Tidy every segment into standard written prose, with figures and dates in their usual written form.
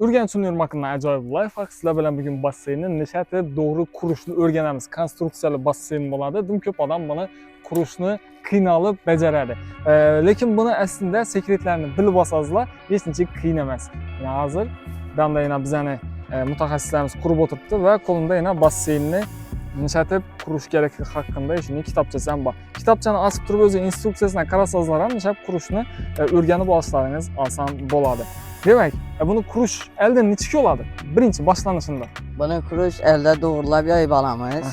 Urganch Universitetining ajoyib lifehack sizlar bilan bugun basseynni nishatib to'g'ri qurishni o'rganamiz. Konstruksiyali basseyn bo'ladi. Dim ko'p odam buni qurishni qiynalib bajaradi. Lekin buni aslida sekretlarini bilib olsangizlar, hech qancha qiyin emas. Hozir damda yana bizani mutaxassislarimiz qurib o'tiribdi va qo'limda yana basseynni nishatib qurish kerakligi haqida shunday kitobchasi ham bor. Kitobchani ochib turib o'zi instruksiyasidan qarasangizlar ham nishab qurishni o'rganib olishlaringiz oson bo'ladi. Demak, buni qurish eldan necha bo'ladi? Birinchi boshlanishida. Buni qurish elda to'g'rilab yoyib olamiz.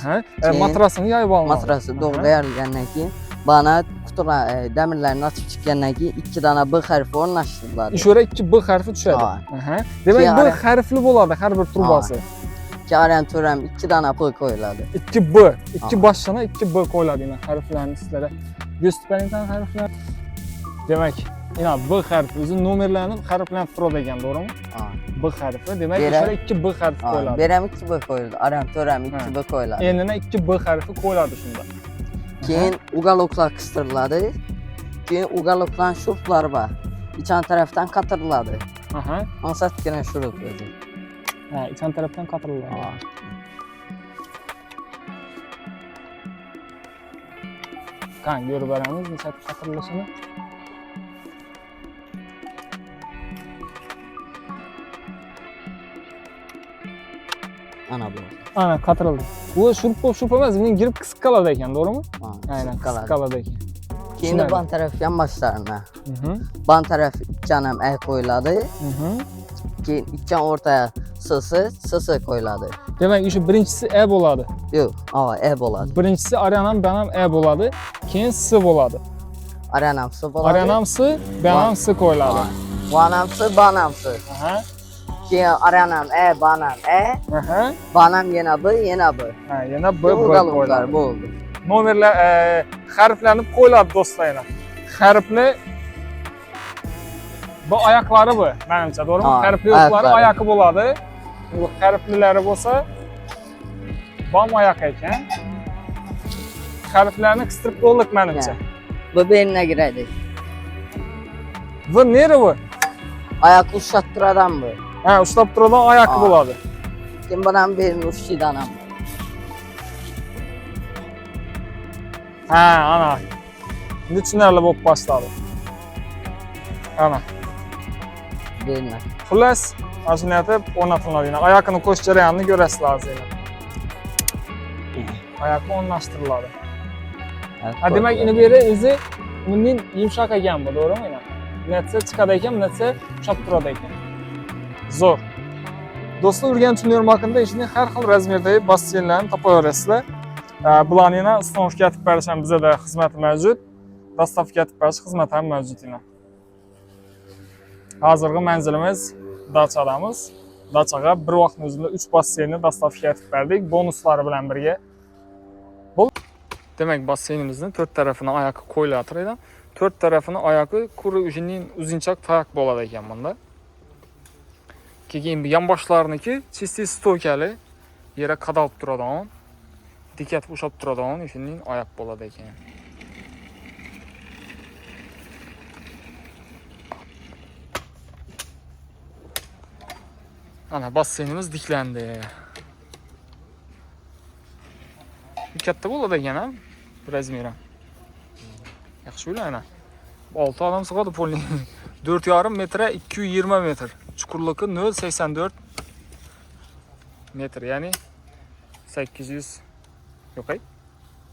Matrasini yoyib olamiz. Matrasi to'g'rilayotgandan keyin bana qutular damirlarni ochib chiqqandan keyin 2 dona B harfi o'rnashtiriladi. Ishora 2 B harfi tushadi. Demak, B harfli bo'ladi har bir turbasi. Karen turam 2 dona B qo'yiladi. 2 B, 2 boshchana 2 B qo'yiladi. Yana harflarni sizlarga gösterayman harflar. Demak, yana B harfi o'zi nomerlarni harflanib turadi ekan, to'g'rimi? B harfi. Demak, ishora 2 B harfi qo'yiladi. Beram 2 B qo'yiladi. Aram turam 2 B qo'yiladi. Endidan 2 B harfi qo'yiladi shunda. Keyin ugaloklar qisdiriladi. Keyin ugaloklarning shuruflari bor. İçan tarafdan qatiriladi. Ansatgina shurup o'zi. İçan tarafdan qatiriladi. Qani ko'rib beramiz nishat qatirilishini. Ana bu. Ana qatirildi. Bu shurup emas, bunga girib qisib qoladi ekan, to'g'rimi? Aynan, qisib qoladi ekan. Keyin ban taraf yonboshlarına. Ban taraf ikkanam A qo'yiladi. Keyin ikkan o'rtaya S qo'yiladi. Demak, shu birinchisi A bo'ladi. Yo'q, A bo'ladi. Birinchisi Aranam, Banam A bo'ladi, keyin S bo'ladi. Aranam S bo'ladi. Aranam S, Banam S qo'yiladi. Banam S, Banam S. Keyin Aranam A, Banam A. Banam yana B, yana B. Yana B qo'yiladi. Bo'ldi. Nomerlar harflanib qo'yiladi do'stlar. Harflar bu oyoqlari bu, menimcha, to'g'rimi? Harfli yo'qlari oyoqi bo'ladi. Bu harflilari bo'lsa bom oyoq ekan. Harflarni qistirib qo'ydik menimcha. Bu belga kiradi. Bu neri bu? Oyoqni ushlab turadigan bu. Ushlab turadigan oyoqi bo'ladi. Keyin bilan belni ushlaydigan. Ana. Tushunarli bo'lib boshladi. Ana. Belni. Xullas, mashina etib o'rnatiladi. Oyoqni qo'sh jarayonini ko'rasizlar hozir. Oyoqni o'rnashtiriladi. Demak, ini bu yeri o'zi bundan yumshoq ekan bu, to'g'rimi? Netsa chiqadi ekan, netsa ushlab turadi ekan. Zo'r. Do'stlar, Urganch Universitetining ishini har xil razmerdagi basseynlarni topaverasizlar. Bularni yana istamovka etib berish ham bizda xizmati mavjud. Dostavka etib berish xizmati ham mavjud yana. Hozirgi manzilimiz Dachadamiz. Dachaga bir vaqtning o'zida 3 basseynni dostavka etib berdik, bonuslari bilan birga. Demak, basseynimizning 4 tarafini oyoqqa qo'yilatir edi. 4 tarafini oyoqi quri ujining uzunchoq tayoq bo'ladi ekan bunda. Keyin yonboshlarniki chisti stoykali, yere qadalib turadigan, dikatib ushlab turadigan ujining oyoq bo'ladi ekan. Ana basseynimiz diklandi. Katta bo'ladi ekan-a, razmeri. Yaxshi o'ylayman. 6 odam sig'adi polning. 4,5 metra 220 metr. Chuqurligi 0,84 metr, ya'ni 800 yo'q,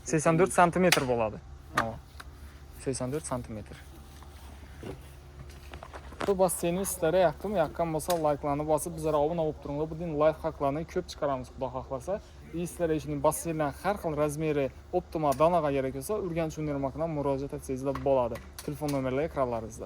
84 santimetr bo'ladi. 84 santimetr. Bu basseynimiz sizlarga yoqqan bo'lsa, like'larni bosib, bizlarga obuna bo'lib turinglar. Bu din lifehacklarni ko'p chiqaramiz, xudo xohlasa. Sizlarga ishning basseynlar har xil razmeri, optimal donaga kerak bo'lsa, Urganch Universitetiga murojaat etsangiz bo'ladi. Telefon nomerlari ekranlaringizda.